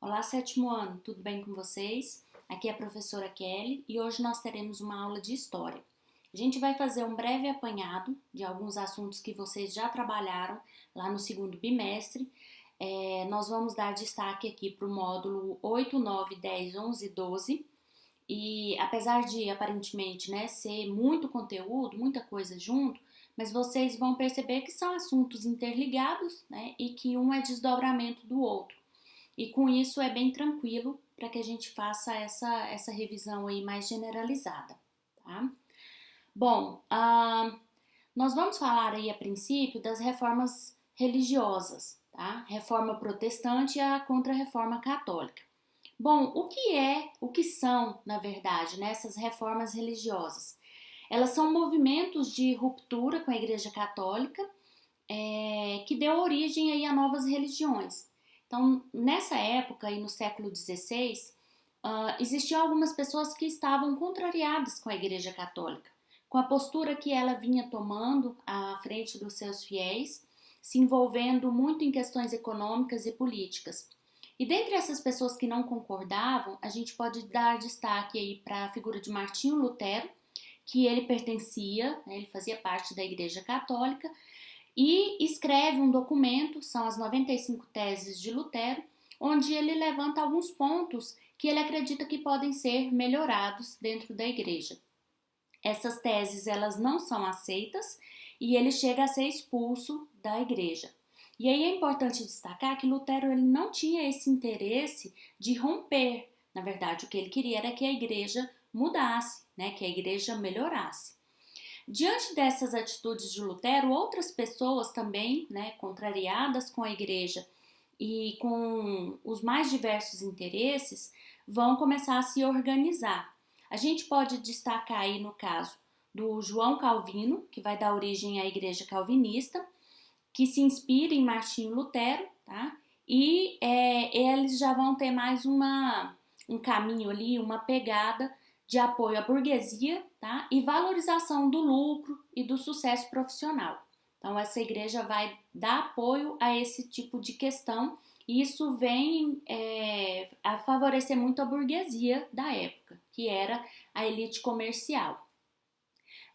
Olá, sétimo ano, tudo bem com vocês? Aqui é a professora Kelly e hoje nós teremos uma aula de História. A gente vai fazer um breve apanhado de alguns assuntos que vocês já trabalharam lá no segundo bimestre. Nós vamos dar destaque aqui para o módulo 8, 9, 10, 11 e 12. E apesar de aparentemente, ser muito conteúdo, muita coisa junto, mas vocês vão perceber que são assuntos interligados, e que um é desdobramento do outro. E com isso é bem tranquilo para que a gente faça essa revisão aí mais generalizada, tá? Bom, nós vamos falar aí a princípio das reformas religiosas, tá? Reforma protestante e a contra-reforma católica. Bom, o que são, na verdade, essas reformas religiosas? Elas são movimentos de ruptura com a Igreja Católica, que deu origem aí a novas religiões. Então, nessa época, aí no século XVI, existiam algumas pessoas que estavam contrariadas com a Igreja Católica, com a postura que ela vinha tomando à frente dos seus fiéis, se envolvendo muito em questões econômicas e políticas. E dentre essas pessoas que não concordavam, a gente pode dar destaque aí para a figura de Martinho Lutero, que ele pertencia, ele fazia parte da Igreja Católica, e escreve um documento, são as 95 teses de Lutero, onde ele levanta alguns pontos que ele acredita que podem ser melhorados dentro da igreja. Essas teses, elas não são aceitas e ele chega a ser expulso da igreja. E aí é importante destacar que Lutero ele não tinha esse interesse de romper. Na verdade, o que ele queria era que a igreja mudasse, que a igreja melhorasse. Diante dessas atitudes de Lutero, outras pessoas também, contrariadas com a igreja e com os mais diversos interesses, vão começar a se organizar. A gente pode destacar aí no caso do João Calvino, que vai dar origem à igreja calvinista, que se inspira em Martinho Lutero, tá? E eles já vão ter mais um caminho ali, uma pegada de apoio à burguesia, tá? E valorização do lucro e do sucesso profissional. Então, essa igreja vai dar apoio a esse tipo de questão e isso vem a favorecer muito a burguesia da época, que era a elite comercial.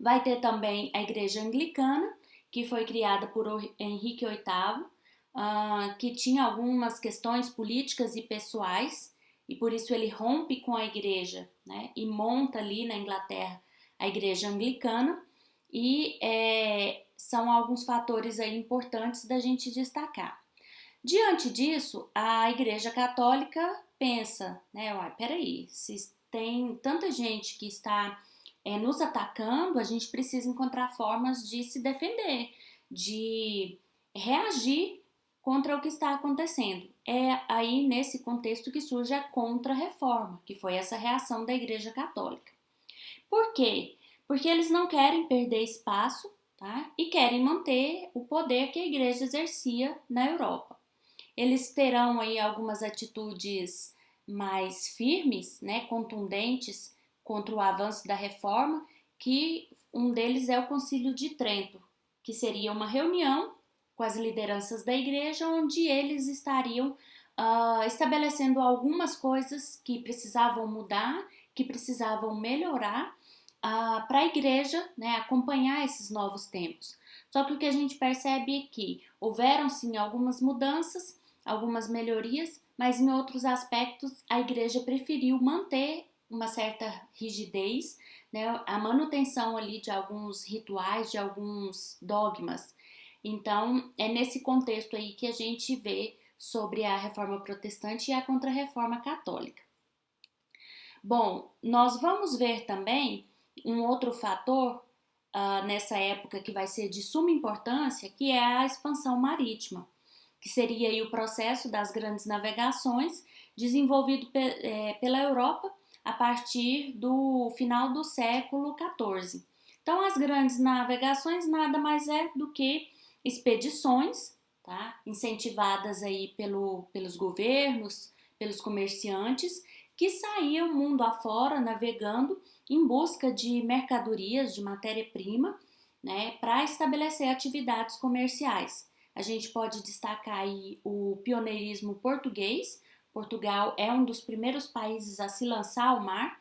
Vai ter também a igreja anglicana, que foi criada por Henrique VIII, que tinha algumas questões políticas e pessoais, e por isso ele rompe com a igreja, e monta ali na Inglaterra a igreja anglicana, e são alguns fatores aí importantes da gente destacar. Diante disso, a igreja católica pensa, peraí, se tem tanta gente que está nos atacando, a gente precisa encontrar formas de se defender, de reagir contra o que está acontecendo. É aí nesse contexto que surge a contra-reforma, que foi essa reação da Igreja Católica. Por quê? Porque eles não querem perder espaço, tá? E querem manter o poder que a Igreja exercia na Europa. Eles terão aí algumas atitudes mais firmes, contundentes contra o avanço da reforma, que um deles é o Concílio de Trento, que seria uma reunião com as lideranças da igreja, onde eles estariam estabelecendo algumas coisas que precisavam mudar, que precisavam melhorar para a igreja acompanhar esses novos tempos. Só que o que a gente percebe é que houveram sim algumas mudanças, algumas melhorias, mas em outros aspectos a igreja preferiu manter uma certa rigidez, a manutenção ali de alguns rituais, de alguns dogmas. Então, é nesse contexto aí que a gente vê sobre a reforma protestante e a contra-reforma católica. Bom, nós vamos ver também um outro fator nessa época que vai ser de suma importância, que é a expansão marítima, que seria aí o processo das grandes navegações desenvolvido pela Europa a partir do final do século XIV. Então, as grandes navegações nada mais é do que expedições, tá? Incentivadas aí pelos governos, pelos comerciantes, que saíam mundo afora navegando em busca de mercadorias, de matéria-prima, para estabelecer atividades comerciais. A gente pode destacar aí o pioneirismo português, Portugal é um dos primeiros países a se lançar ao mar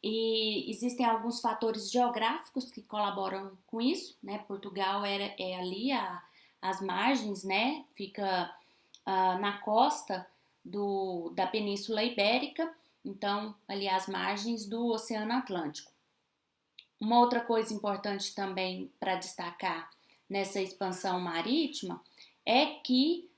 e existem alguns fatores geográficos que colaboram com isso, né? Portugal é ali as margens, né? Fica na costa da Península Ibérica, então ali às margens do Oceano Atlântico. Uma outra coisa importante também para destacar nessa expansão marítima é que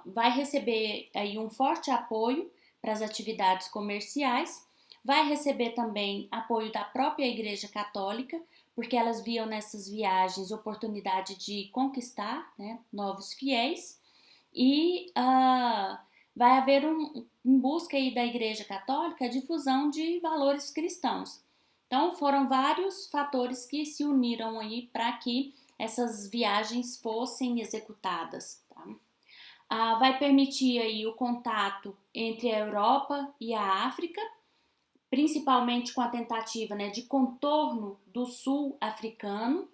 vai receber aí um forte apoio para as atividades comerciais, vai receber também apoio da própria Igreja Católica, porque elas viam nessas viagens oportunidade de conquistar, né, novos fiéis, e vai haver em busca aí da Igreja Católica a difusão de valores cristãos. Então foram vários fatores que se uniram aí para que essas viagens fossem executadas. Tá? Vai permitir aí o contato entre a Europa e a África, principalmente com a tentativa, né, de contorno do sul africano,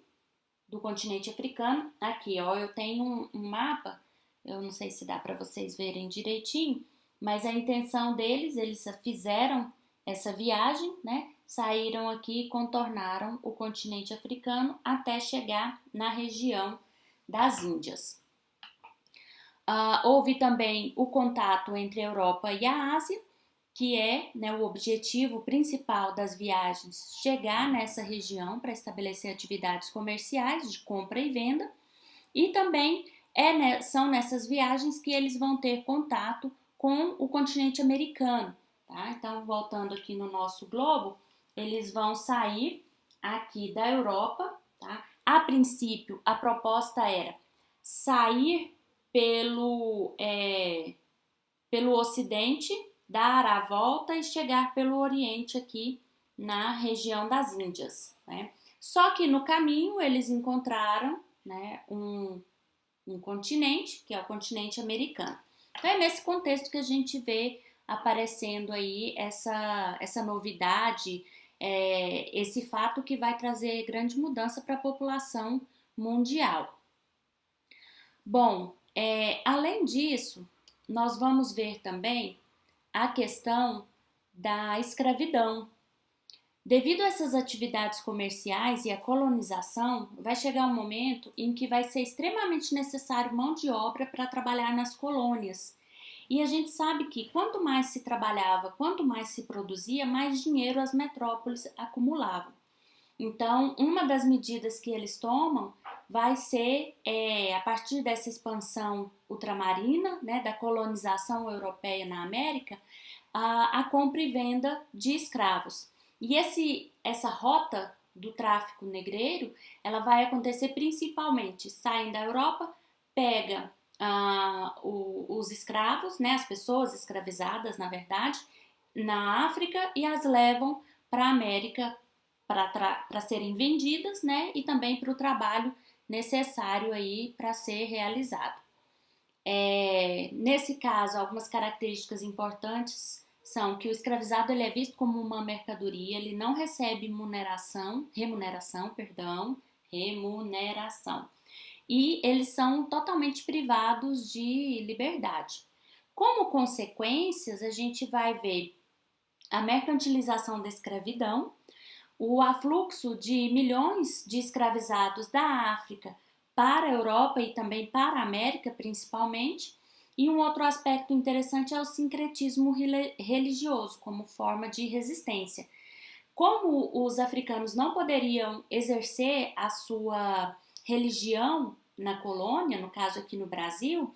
do continente africano. Aqui, ó, eu tenho um mapa, eu não sei se dá para vocês verem direitinho, mas a intenção deles, eles fizeram essa viagem, né? Saíram aqui e contornaram o continente africano até chegar na região das Índias. Houve também o contato entre a Europa e a Ásia, que é, né, o objetivo principal das viagens, chegar nessa região para estabelecer atividades comerciais de compra e venda, e também são nessas viagens que eles vão ter contato com o continente americano. Tá? Então, voltando aqui no nosso globo, eles vão sair aqui da Europa. Tá? A princípio, a proposta era sair pelo Ocidente, dar a volta e chegar pelo Oriente aqui na região das Índias. Né? Só que no caminho eles encontraram, né, um continente, que é o continente americano. Então é nesse contexto que a gente vê aparecendo aí essa novidade, esse fato que vai trazer grande mudança para a população mundial. Bom, além disso, nós vamos ver também a questão da escravidão. Devido a essas atividades comerciais e a colonização, vai chegar um momento em que vai ser extremamente necessário mão de obra para trabalhar nas colônias. E a gente sabe que quanto mais se trabalhava, quanto mais se produzia, mais dinheiro as metrópoles acumulavam. Então, uma das medidas que eles tomam vai ser, a partir dessa expansão ultramarina, né, da colonização europeia na América, a compra e venda de escravos. E essa rota do tráfico negreiro, ela vai acontecer principalmente, saem da Europa, pega os escravos, né, as pessoas escravizadas, na verdade, na África e as levam para a América para serem vendidas, né, e também para o trabalho necessário aí para ser realizado. Nesse caso, algumas características importantes são que o escravizado ele é visto como uma mercadoria, ele não recebe remuneração, e eles são totalmente privados de liberdade. Como consequências, a gente vai ver a mercantilização da escravidão, o afluxo de milhões de escravizados da África para a Europa e também para a América, principalmente. E um outro aspecto interessante é o sincretismo religioso como forma de resistência. Como os africanos não poderiam exercer a sua religião na colônia, no caso aqui no Brasil,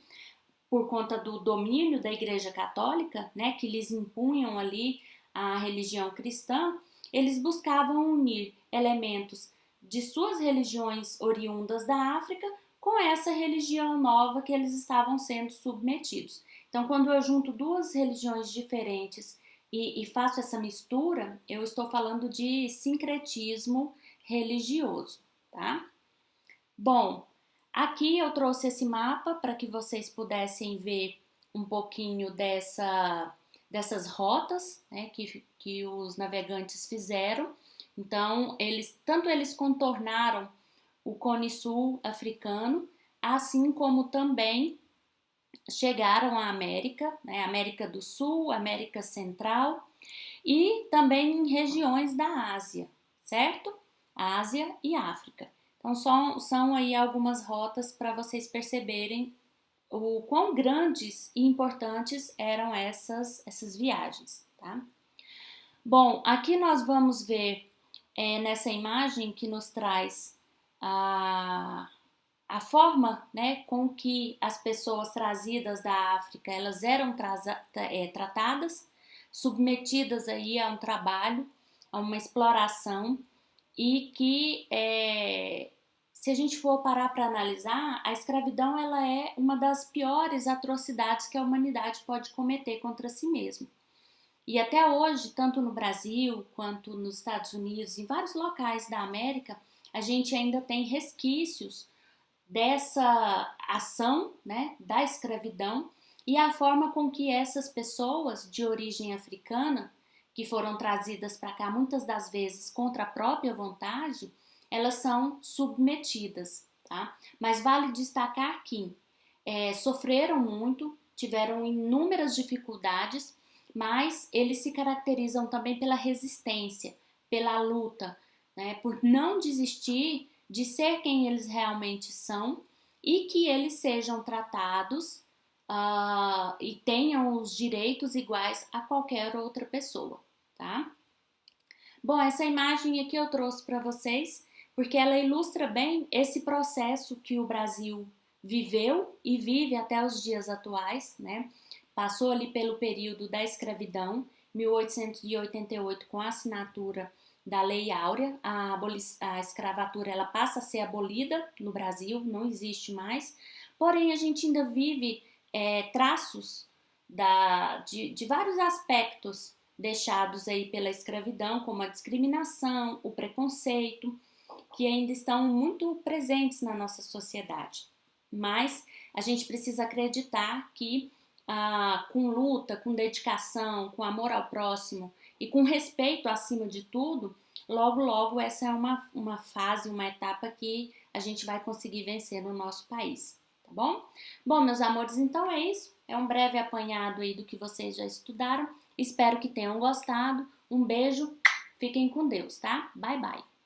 por conta do domínio da Igreja Católica, né, que lhes impunham ali a religião cristã, eles buscavam unir elementos de suas religiões oriundas da África com essa religião nova que eles estavam sendo submetidos. Então, quando eu junto duas religiões diferentes e faço essa mistura, eu estou falando de sincretismo religioso, tá? Bom, aqui eu trouxe esse mapa para que vocês pudessem ver um pouquinho dessas rotas, né, que os navegantes fizeram. Então, tanto eles contornaram o Cone Sul africano, assim como também chegaram à América, né, América do Sul, América Central e também em regiões da Ásia, certo? Ásia e África. Então, são aí algumas rotas para vocês perceberem o quão grandes e importantes eram essas viagens, tá? Bom, aqui nós vamos ver nessa imagem que nos traz a forma, né, com que as pessoas trazidas da África elas eram tratadas, submetidas aí a um trabalho, a uma exploração e que se a gente for parar para analisar, a escravidão ela é uma das piores atrocidades que a humanidade pode cometer contra si mesma. E até hoje, tanto no Brasil quanto nos Estados Unidos, em vários locais da América, a gente ainda tem resquícios dessa ação, né, da escravidão e a forma com que essas pessoas de origem africana, que foram trazidas para cá muitas das vezes contra a própria vontade, elas são submetidas, tá? Mas vale destacar que sofreram muito, tiveram inúmeras dificuldades, mas eles se caracterizam também pela resistência, pela luta, né, por não desistir de ser quem eles realmente são e que eles sejam tratados e tenham os direitos iguais a qualquer outra pessoa, tá? Bom, essa imagem aqui eu trouxe para vocês porque ela ilustra bem esse processo que o Brasil viveu e vive até os dias atuais, né? Passou ali pelo período da escravidão, 1888, com a assinatura da Lei Áurea, a escravatura ela passa a ser abolida no Brasil, não existe mais, porém a gente ainda vive traços de vários aspectos deixados aí pela escravidão, como a discriminação, o preconceito, que ainda estão muito presentes na nossa sociedade. Mas a gente precisa acreditar que com luta, com dedicação, com amor ao próximo e com respeito acima de tudo, logo, logo essa é uma fase, uma etapa que a gente vai conseguir vencer no nosso país, tá bom? Bom, meus amores, então é isso. É um breve apanhado aí do que vocês já estudaram. Espero que tenham gostado. Um beijo, fiquem com Deus, tá? Bye, bye.